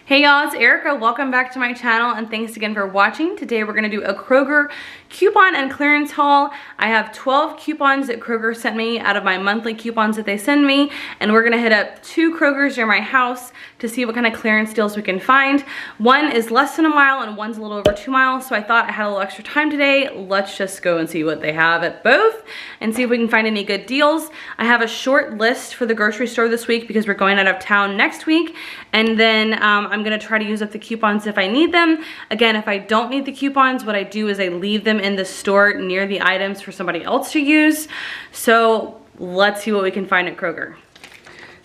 Hey y'all, it's Erica. Welcome back to my channel and thanks again for watching. Today we're gonna do a Kroger coupon and clearance haul. I have 12 coupons that Kroger sent me out of my monthly coupons that they send me, and we're gonna hit up 2 Krogers near my house to see what kind of clearance deals we can find. One is less than a mile and one's a little over 2 miles, so I thought I had a little extra time today. Let's just go and see what they have at both and see if we can find any good deals. I have a short list for the grocery store this week because we're going out of town next week, and then I'm gonna try to use up the coupons if I need them. Again, if I don't need the coupons, what I do is I leave them in the store near the items for somebody else to use. So let's see what we can find at Kroger.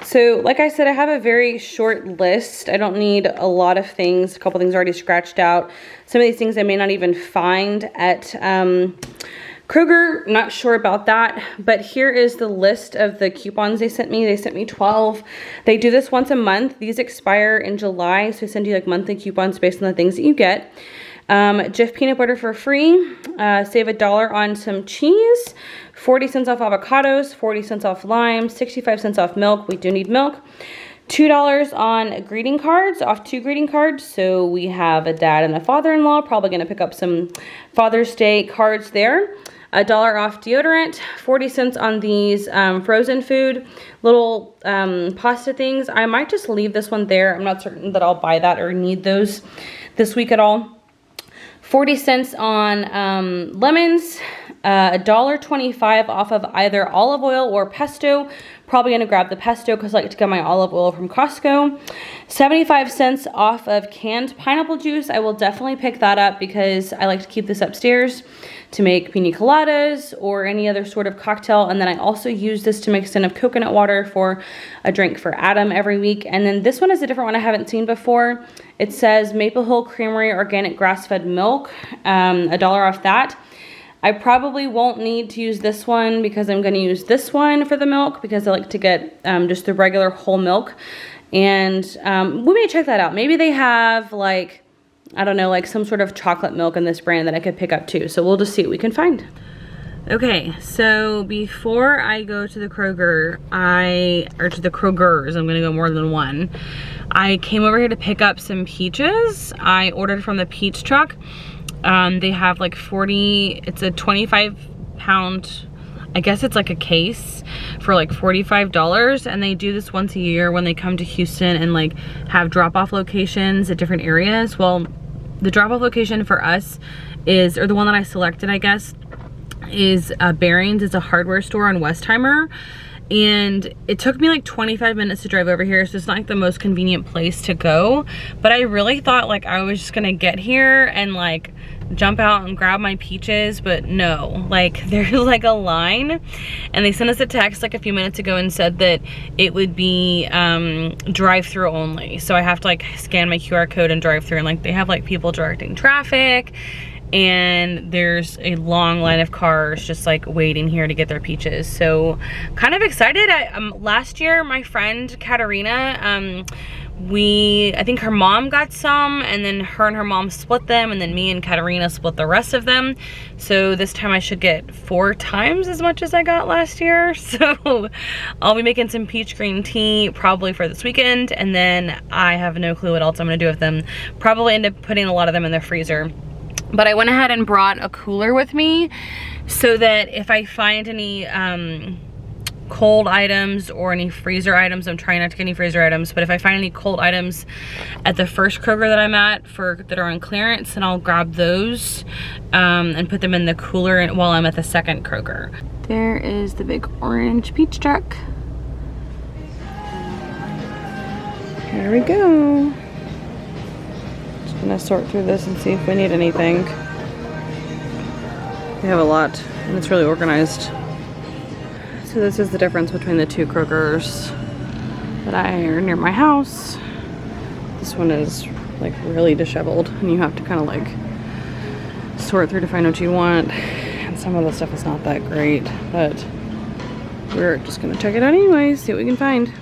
So like I said, I have a very short list. I don't need a lot of things. A couple things already scratched out. Some of these things I may not even find at Kroger, not sure about that, but here is the list of the coupons they sent me. They sent me 12. They do this once a month. These expire in July, so they send you like monthly coupons based on the things that you get. Jif peanut butter for free. Save $1 on some cheese. 40 cents off avocados. 40 cents off lime. 65 cents off milk. We do need milk. $2 on greeting cards, off 2 greeting cards. So we have a dad and a father-in-law. Probably going to pick up some Father's Day cards there. $1 off deodorant, 40 cents on these frozen food, little pasta things. I might just leave this one there. I'm not certain that I'll buy that or need those this week at all. 40 cents on lemons, $1.25 off of either olive oil or pesto. Probably gonna grab the pesto because I like to get my olive oil from Costco. 75 cents off of canned pineapple juice. I will definitely pick that up because I like to keep this upstairs to make pina coladas or any other sort of cocktail. And then I also use this to mix in of coconut water for a drink for Adam every week. And then this one is a different one I haven't seen before. It says Maple Hill Creamery Organic Grass-Fed Milk, $1 off that. I probably won't need to use this one because I'm going to use this one for the milk because I like to get just the regular whole milk. And we may check that out. Maybe they have like, I don't know, like some sort of chocolate milk in this brand that I could pick up too. So we'll just see what we can find. Okay, so before I go to the Kroger, or to the Krogers, I'm gonna go more than one. I came over here to pick up some peaches. I ordered from the peach truck. They have like 40, it's a 25 pound, I guess it's like a case for like $45, and they do this once a year when they come to Houston and like have drop-off locations at different areas. Well, the drop-off location for us is, or the one that I selected, I guess, is Barings. It's a hardware store on Westheimer. And it took me like 25 minutes to drive over here, so it's not like the most convenient place to go. But I really thought like I was just gonna get here and like jump out and grab my peaches, but no, like there's like a line, and they sent us a text like a few minutes ago and said that it would be drive-through only. So I have to like scan my QR code and drive through, and like they have like people directing traffic, and there's a long line of cars just like waiting here to get their peaches. So kind of excited. Last year my friend Katarina, I think her mom got some, and then her and her mom split them, and then me and Katarina split the rest of them. So this time I should get 4 times as much as I got last year. So I'll be making some peach green tea probably for this weekend, and then I have no clue what else I'm gonna do with them. Probably end up putting a lot of them in the freezer. But I went ahead and brought a cooler with me so that if I find any cold items or any freezer items, I'm trying not to get any freezer items, but if I find any cold items at the first Kroger that I'm at that are on clearance, then I'll grab those and put them in the cooler while I'm at the second Kroger. There is the big orange peach truck. Here we go. Gonna sort through this and see if we need anything. We have a lot, and it's really organized. So this is the difference between the 2 Krogers that are near my house. This one is like really disheveled, and you have to kind of like sort through to find what you want. And some of the stuff is not that great, but we're just gonna check it out anyways, see what we can find.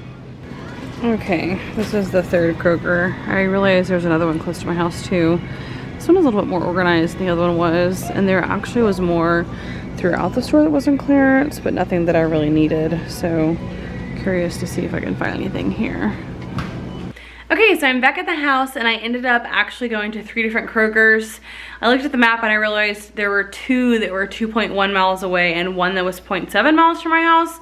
Okay, this is the 3rd Kroger. I realized there's another one close to my house too. This one is a little bit more organized than the other one was, and there actually was more throughout the store that was on clearance, but nothing that I really needed. So curious to see if I can find anything here. Okay, so I'm back at the house and I ended up actually going to 3 different Krogers. I looked at the map and I realized there were 2 that were 2.1 miles away and 1 that was 0.7 miles from my house.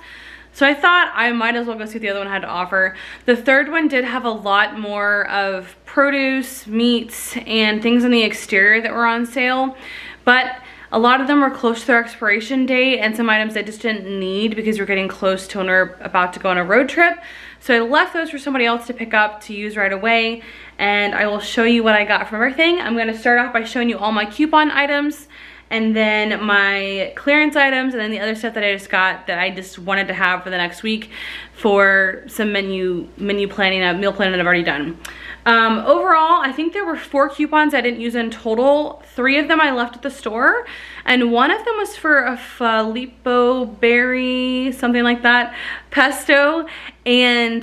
So I thought I might as well go see what the other one had to offer. The third one did have a lot more of produce, meats, and things on the exterior that were on sale, but a lot of them were close to their expiration date and some items I just didn't need because we're getting close to when we're about to go on a road trip. So I left those for somebody else to pick up to use right away, and I will show you what I got from everything. I'm gonna start off by showing you all my coupon items and then my clearance items and then the other stuff that I just got that I just wanted to have for the next week for some menu planning, meal planning that I've already done. Overall, I think there were 4 coupons I didn't use in total. 3 of them I left at the store, and 1 of them was for a Filippo berry, something like that, pesto, and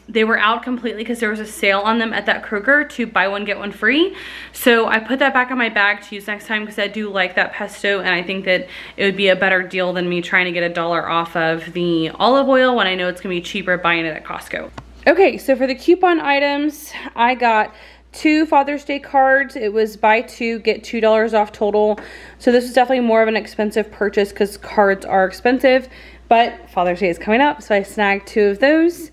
they were out completely because there was a sale on them at that Kroger to buy 1 get 1 free. So I put that back in my bag to use next time because I do like that pesto, and I think that it would be a better deal than me trying to get $1 off of the olive oil when I know it's gonna be cheaper buying it at Costco. Okay, so for the coupon items, I got 2 Father's Day cards. It was buy 2, get $2 off total. So this is definitely more of an expensive purchase because cards are expensive, but Father's Day is coming up, so I snagged 2 of those.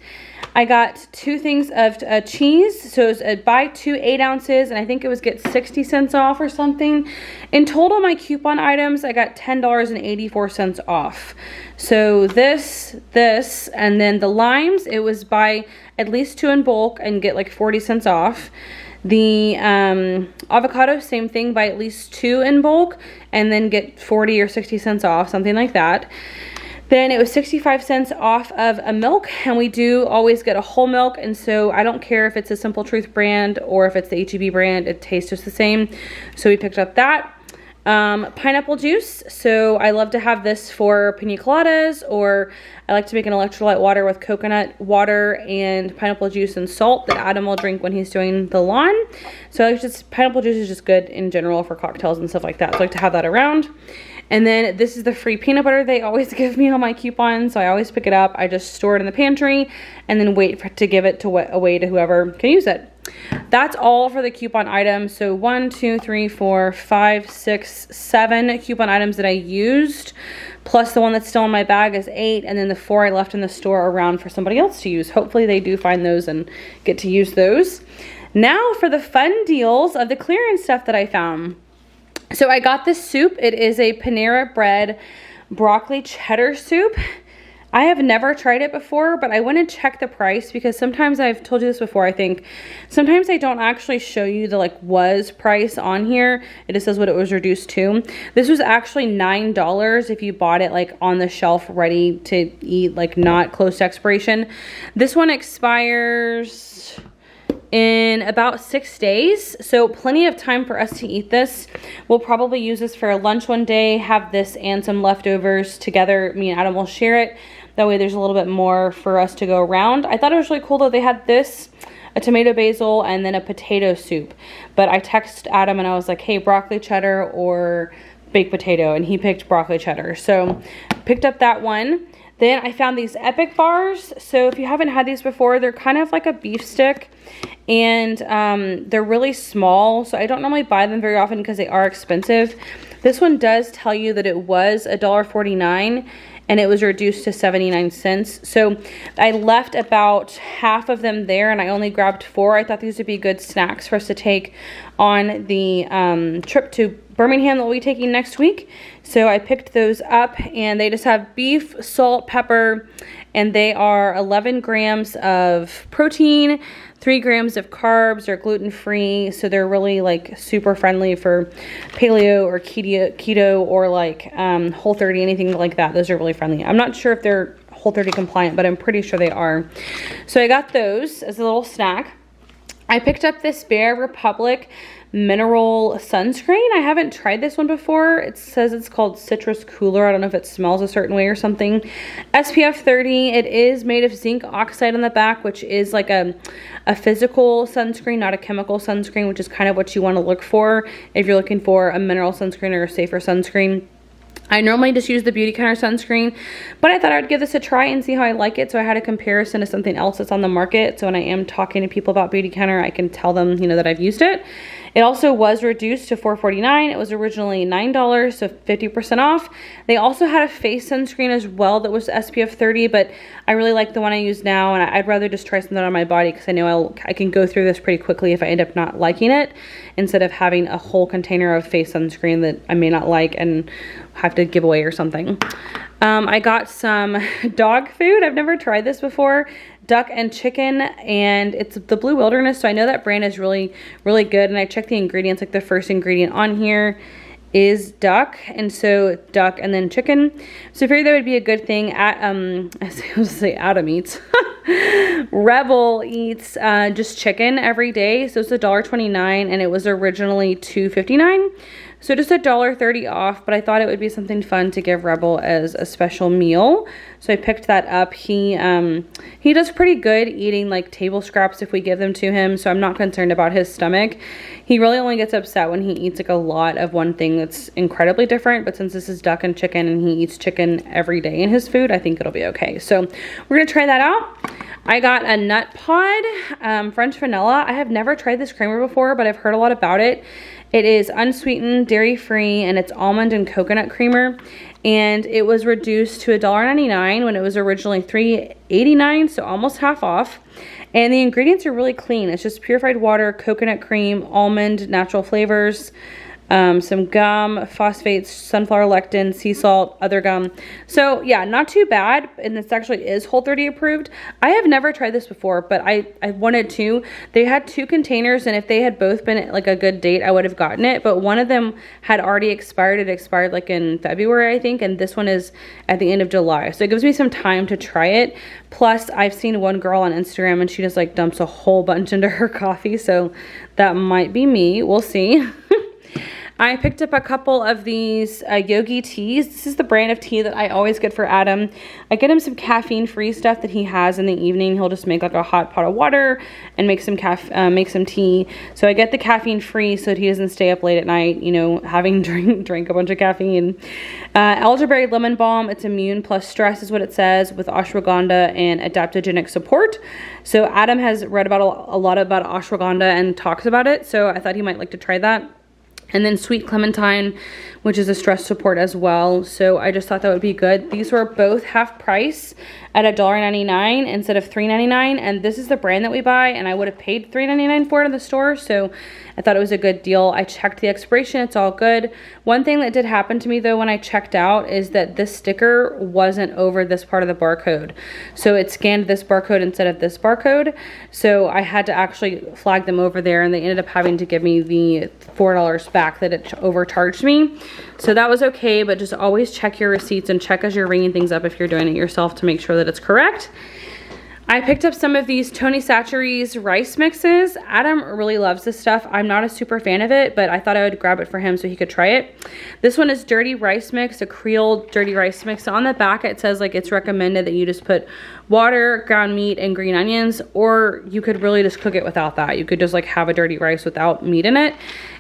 I got 2 things of cheese. So it was a buy 2 8 ounces, and I think it was get 60 cents off or something. In total, my coupon items, I got $10.84 off. So this, and then the limes, it was buy at least 2 in bulk and get like 40 cents off. The avocado, same thing, buy at least 2 in bulk and then get 40 or 60 cents off, something like that. Then it was 65 cents off of a milk, and we do always get a whole milk, and so I don't care if it's a Simple Truth brand or if it's the H-E-B brand, it tastes just the same. So we picked up that. Pineapple juice, so I love to have this for pina coladas, or I like to make an electrolyte water with coconut water and pineapple juice and salt that Adam will drink when he's doing the lawn. So pineapple juice is just good in general for cocktails and stuff like that, so I like to have that around. And then this is the free peanut butter they always give me on my coupon, so I always pick it up. I just store it in the pantry and then wait to give it away to whoever can use it. That's all for the coupon items. So 1, 2, 3, 4, 5, 6, 7 coupon items that I used, plus the one that's still in my bag is 8, and then the 4 I left in the store around for somebody else to use. Hopefully they do find those and get to use those. Now for the fun deals of the clearance stuff that I found. So I got this soup. It is a Panera Bread broccoli cheddar soup. I have never tried it before, but I went and checked the price because sometimes, I've told you this before, I think, sometimes I don't actually show you the was price on here. It just says what it was reduced to. This was actually $9 if you bought it on the shelf ready to eat, not close to expiration. This one expires in about 6 days, so plenty of time for us to eat this. We'll probably use this for lunch one day, have this and some leftovers together. Me and Adam will share it. That way there's a little bit more for us to go around. I thought it was really cool that they had this, a tomato basil, and then a potato soup. But I texted Adam and I was like, hey, broccoli cheddar or baked potato, and he picked broccoli cheddar. So picked up that one. Then I found these Epic bars. So if you haven't had these before, they're kind of like a beef stick, and they're really small. So I don't normally buy them very often because they are expensive. This one does tell you that it was $1.49 and it was reduced to 79 cents. So I left about half of them there and I only grabbed 4. I thought these would be good snacks for us to take on the trip to Birmingham that we'll be taking next week. So I picked those up, and they just have beef, salt, pepper, and they are 11 grams of protein, 3 grams of carbs. They're gluten-free, so they're really super friendly for paleo or keto or Whole30, anything like that. Those are really friendly. I'm not sure if they're Whole30 compliant, but I'm pretty sure they are. So I got those as a little snack. I picked up this Bare Republic mineral sunscreen. I haven't tried this one before. It says it's called Citrus Cooler. I don't know if it smells a certain way or something. SPF 30. It is made of zinc oxide on the back, which is a physical sunscreen, not a chemical sunscreen, which is kind of what you want to look for if you're looking for a mineral sunscreen or a safer sunscreen. I normally just use the Beautycounter sunscreen, but I thought I would give this a try and see how I like it. So I had a comparison to something else that's on the market. So when I am talking to people about Beautycounter, I can tell them, you know, that I've used it. It also was reduced to $4.49. It was originally $9, so 50% off. They also had a face sunscreen as well that was SPF 30, but I really like the one I use now, and I'd rather just try something on my body because I know I can go through this pretty quickly if I end up not liking it, instead of having a whole container of face sunscreen that I may not like and have to give away or something. I got some dog food. I've never tried this before. Duck and chicken, and it's the Blue Wilderness, so I know that brand is really good, and I checked the ingredients. Like the first ingredient on here is duck, and so duck and then chicken. So I figured that would be a good thing. I was gonna say Adam eats. Rebel eats just chicken every day, so it's $1.29, and it was originally $2.59. So just $1.30 off, but I thought it would be something fun to give Rebel as a special meal. So I picked that up. He does pretty good eating like table scraps if we give them to him, so I'm not concerned about his stomach. He really only gets upset when he eats like a lot of one thing that's incredibly different, but since this is duck and chicken and he eats chicken every day in his food, I think it'll be okay. So we're gonna try that out. I got a nut pod, French vanilla. I have never tried this creamer before, but I've heard a lot about it. It is unsweetened, dairy-free, and it's almond and coconut creamer. And it was reduced to $1.99 when it was originally $3.89, so almost half off. And the ingredients are really clean. It's just purified water, coconut cream, almond, natural flavors, some gum, phosphates, sunflower lectin, sea salt, other gum. So yeah, not too bad. And this actually is Whole30 approved. I have never tried this before, but I wanted to. They had 2 containers, and if they had both been like a good date, I would have gotten it. But one of them had already expired. It expired like in February, I think. And this one is at the end of July. So it gives me some time to try it. Plus, I've seen one girl on Instagram and she just like dumps a whole bunch into her coffee. So that might be me. We'll see. I picked up a couple of these Yogi teas. This is the brand of tea that I always get for Adam. I get him some caffeine-free stuff that he has in the evening. He'll just make like a hot pot of water and make some tea. So I get the caffeine-free so that he doesn't stay up late at night, you know, having drink a bunch of caffeine. Elderberry lemon balm. It's immune plus stress is what it says, with ashwagandha and adaptogenic support. So Adam has read about a lot about ashwagandha and talks about it. So I thought he might like to try that. And then sweet clementine, which is a stress support as well. So I just thought that would be good. These were both half price at $1.99 instead of $3.99. And this is the brand that we buy, and I would have paid $3.99 for it in the store. So I thought it was a good deal. I checked the expiration, it's all good. One thing that did happen to me though when I checked out is that this sticker wasn't over this part of the barcode. So it scanned this barcode instead of this barcode. So I had to actually flag them over there, and they ended up having to give me the $4 back that it overcharged me. So that was okay, but just always check your receipts and check as you're ringing things up if you're doing it yourself to make sure that it's correct. I picked up some of these Tony Chachere's rice mixes. Adam really loves this stuff. I'm not a super fan of it, but I thought I would grab it for him so he could try it. This one is dirty rice mix, a Creole dirty rice mix. So on the back it says like it's recommended that you just put water, ground meat, and green onions, or you could really just cook it without that. You could just like have a dirty rice without meat in it.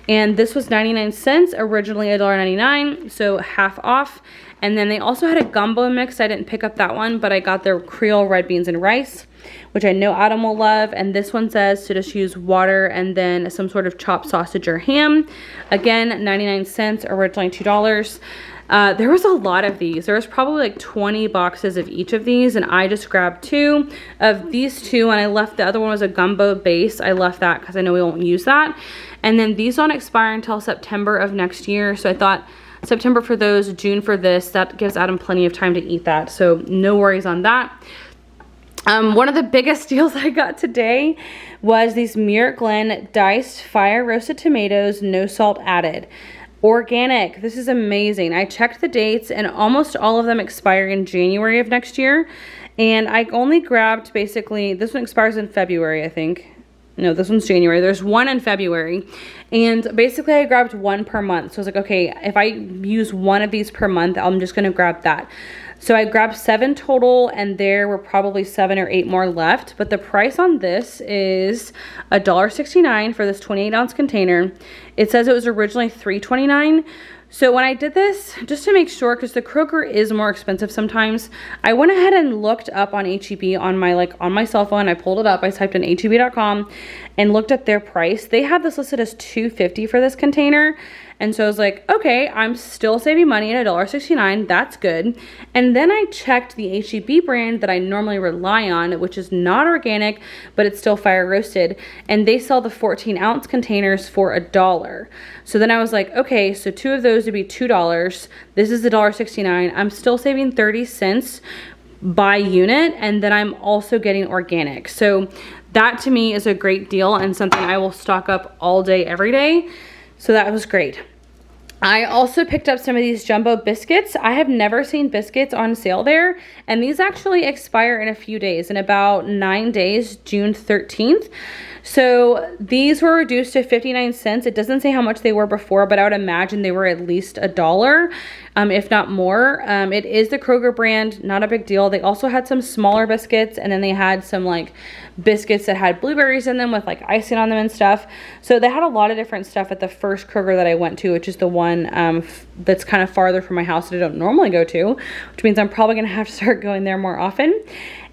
And this was 99 cents, originally $1.99, so half off. And then they also had a gumbo mix. I didn't pick up that one, but I got their Creole red beans and rice, which I know Adam will love. And this one says to just use water and then some sort of chopped sausage or ham. Again, 99 cents, originally $2. There was a lot of these. There was probably like 20 boxes of each of these, and I just grabbed 2 of these 2, and I left the other one was a gumbo base. I left that because I know we won't use that. And then these don't expire until September of next year, so I thought September for those, June for this. That gives Adam plenty of time to eat that, so no worries on that. One of the biggest deals I got today was these Muir Glen diced fire roasted tomatoes, no salt added. Organic. This is amazing. I checked the dates and almost all of them expire in January of next year. And I only grabbed basically, this one expires in February, I think. No, this one's January. There's one in February. And basically I grabbed 1 per month. So I was like, okay, if I use 1 of these per month, I'm just going to grab that. So I grabbed 7 total, and there were probably 7 or 8 more left. But the price on this is $1.69 for this 28-ounce container. It says it was originally $3.29. So when I did this, just to make sure, because the Kroger is more expensive sometimes, I went ahead and looked up on H-E-B on my cell phone. I pulled it up. I typed in HEB.com and looked at their price. They have this listed as $2.50 for this container. And so I was like, okay, I'm still saving money at $1.69. That's good. And then I checked the H-E-B brand that I normally rely on, which is not organic, but it's still fire roasted. And they sell the 14-ounce containers for $1. So then I was like, okay, so 2 of those would be $2. This is $1.69. I'm still saving 30 cents by unit, and then I'm also getting organic. So that to me is a great deal and something I will stock up all day, every day. So that was great. I also picked up some of these jumbo biscuits. I have never seen biscuits on sale there, and these actually expire in a few days, in about 9 days, June 13th. So these were reduced to 59 cents. It doesn't say how much they were before, but I would imagine they were at least $1, if not more. It is the Kroger brand, not a big deal. They also had some smaller biscuits, and then they had some like biscuits that had blueberries in them with like icing on them and stuff. So they had a lot of different stuff at the first Kroger that I went to, which is the one that's kind of farther from my house that I don't normally go to, which means I'm probably gonna have to start going there more often.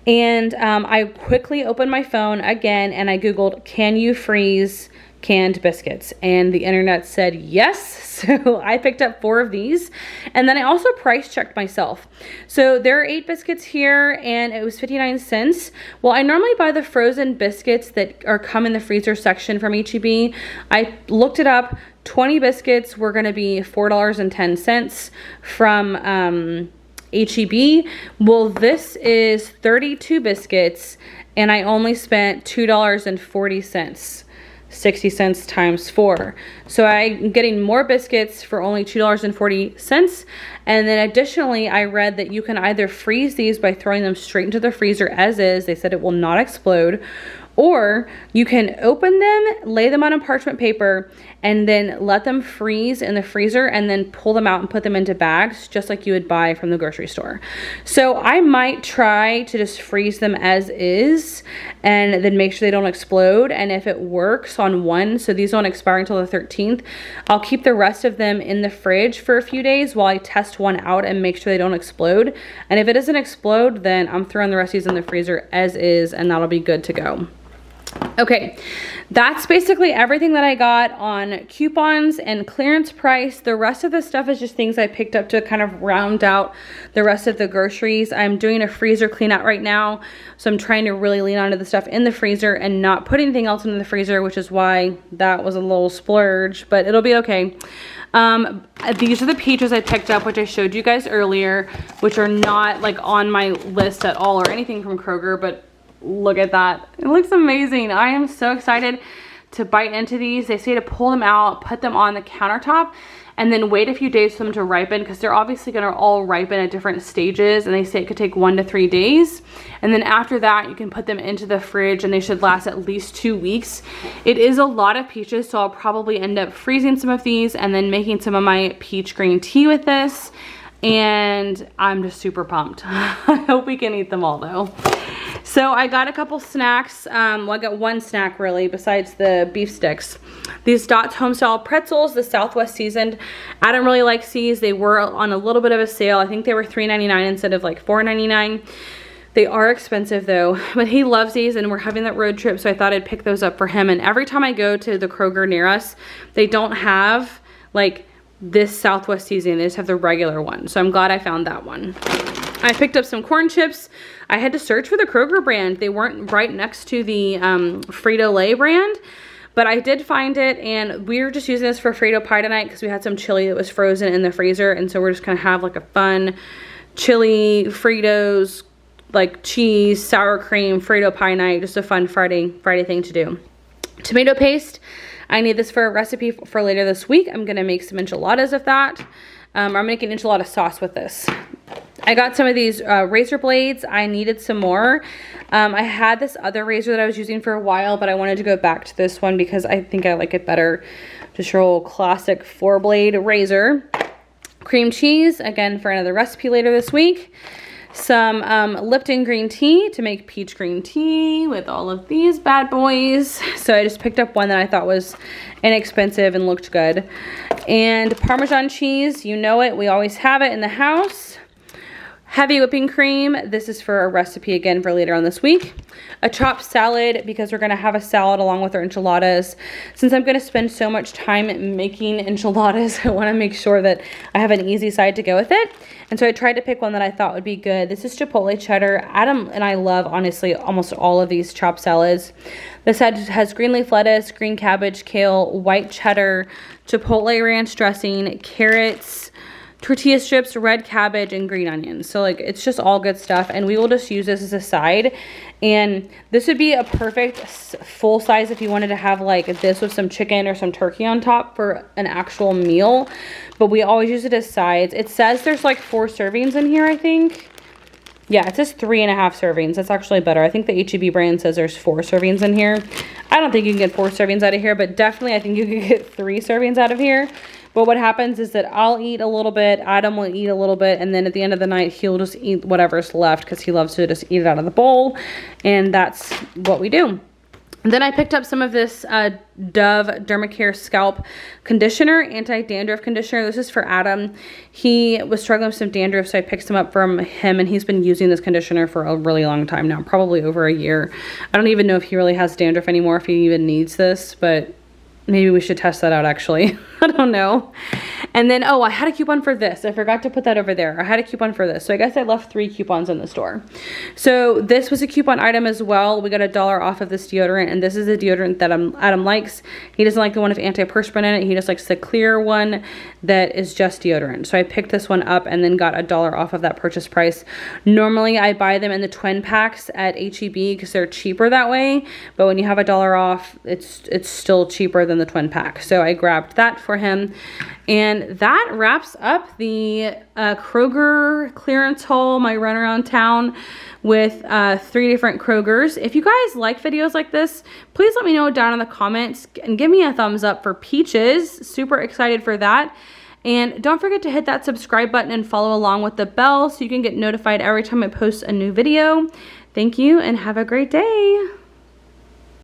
And I quickly opened my phone again and I Googled, can you freeze canned biscuits? And the internet said yes. So I picked up 4 of these. And then I also price checked myself. So there are 8 biscuits here and it was 59 cents. Well, I normally buy the frozen biscuits that come in the freezer section from H-E-B. I looked it up. 20 biscuits were gonna be $4.10 from H-E-B. Well, this is 32 biscuits and I only spent $2.40. 60 cents times 4. So I'm getting more biscuits for only $2.40. And then additionally, I read that you can either freeze these by throwing them straight into the freezer as is. They said it will not explode. Or you can open them, lay them on a parchment paper, and then let them freeze in the freezer and then pull them out and put them into bags just like you would buy from the grocery store. So I might try to just freeze them as is and then make sure they don't explode. And if it works on one, so these don't expire until the 13th, I'll keep the rest of them in the fridge for a few days while I test one out and make sure they don't explode. And if it doesn't explode, then I'm throwing the rest of these in the freezer as is and that'll be good to go. Okay, that's basically everything that I got on coupons and clearance price. The rest of the stuff is just things I picked up to kind of round out the rest of the groceries. I'm doing a freezer clean out right now, so I'm trying to really lean onto the stuff in the freezer and not put anything else in the freezer, which is why that was a little splurge, but it'll be okay. These are the peaches I picked up, which I showed you guys earlier, which are not like on my list at all or anything from Kroger, but look at that. It looks amazing. I am so excited to bite into these. They say to pull them out, put them on the countertop, and then wait a few days for them to ripen because they're obviously going to all ripen at different stages, and they say it could take 1 to 3 days. And then after that, you can put them into the fridge and they should last at least 2 weeks. It is a lot of peaches, so I'll probably end up freezing some of these and then making some of my peach green tea with this. And I'm just super pumped. I hope we can eat them all though. So I got a couple snacks. Well, I got one snack really besides the beef sticks. These Dots Homestyle pretzels, the Southwest seasoned. Adam really likes these. They were on a little bit of a sale. I think they were $3.99 instead of like $4.99. They are expensive though, but he loves these and we're having that road trip, so I thought I'd pick those up for him. And every time I go to the Kroger near us, they don't have like this Southwest season. They just have the regular one. So I'm glad I found that one. I picked up some corn chips. I had to search for the Kroger brand. They weren't right next to the Frito-Lay brand, but I did find it, and we were just using this for Frito pie tonight because we had some chili that was frozen in the freezer, and so we're just gonna have like a fun chili Fritos, like cheese, sour cream, Frito pie night, just a fun Friday thing to do. Tomato paste. I need this for a recipe for later this week. I'm gonna make some enchiladas of that. I'm making enchilada sauce with this. I got some of these razor blades. I needed some more. I had this other razor that I was using for a while, but I wanted to go back to this one because I think I like it better. Just your old classic 4-blade razor. Cream cheese, again for another recipe later this week. Some Lipton green tea to make peach green tea with all of these bad boys. So I just picked up one that I thought was inexpensive and looked good. And Parmesan cheese, you know it, we always have it in the house. Heavy whipping cream, this is for a recipe again for later on this week. A chopped salad, because we're gonna have a salad along with our enchiladas. Since I'm gonna spend so much time making enchiladas, I wanna make sure that I have an easy side to go with it. And so I tried to pick one that I thought would be good. This is Chipotle cheddar. Adam and I love, honestly, almost all of these chopped salads. This has green leaf lettuce, green cabbage, kale, white cheddar, Chipotle ranch dressing, carrots, tortilla strips, red cabbage, and green onions. So like, it's just all good stuff, and we will just use this as a side. And this would be a perfect full size if you wanted to have like this with some chicken or some turkey on top for an actual meal, but we always use it as sides. It says there's like 4 servings in here, I think. Yeah, it says 3.5 servings. That's actually better. I think the H-E-B brand says there's 4 servings in here. I don't think you can get 4 servings out of here, but definitely I think you can get 3 servings out of here. But what happens is that I'll eat a little bit, Adam will eat a little bit, and then at the end of the night, he'll just eat whatever's left because he loves to just eat it out of the bowl, and that's what we do. And then I picked up some of this Dove Dermacare Scalp Conditioner, Anti-Dandruff Conditioner. This is for Adam. He was struggling with some dandruff, so I picked some up from him, and he's been using this conditioner for a really long time now, probably over a year. I don't even know if he really has dandruff anymore, if he even needs this, but maybe we should test that out actually. I don't know. And then, oh, I had a coupon for this. I forgot to put that over there. I had a coupon for this. So I guess I left 3 coupons in the store. So this was a coupon item as well. We got $1 off of this deodorant, and this is a deodorant that Adam likes. He doesn't like the one with antiperspirant in it. He just likes the clear one that is just deodorant. So I picked this one up and then got $1 off of that purchase price. Normally I buy them in the twin packs at H-E-B because they're cheaper that way. But when you have $1 off, it's still cheaper than the twin pack. So I grabbed that for him. And that wraps up the Kroger clearance haul, my run around town with 3 different Krogers. If you guys like videos like this, please let me know down in the comments and give me a thumbs up for peaches. Super excited for that. And don't forget to hit that subscribe button and follow along with the bell so you can get notified every time I post a new video. Thank you and have a great day.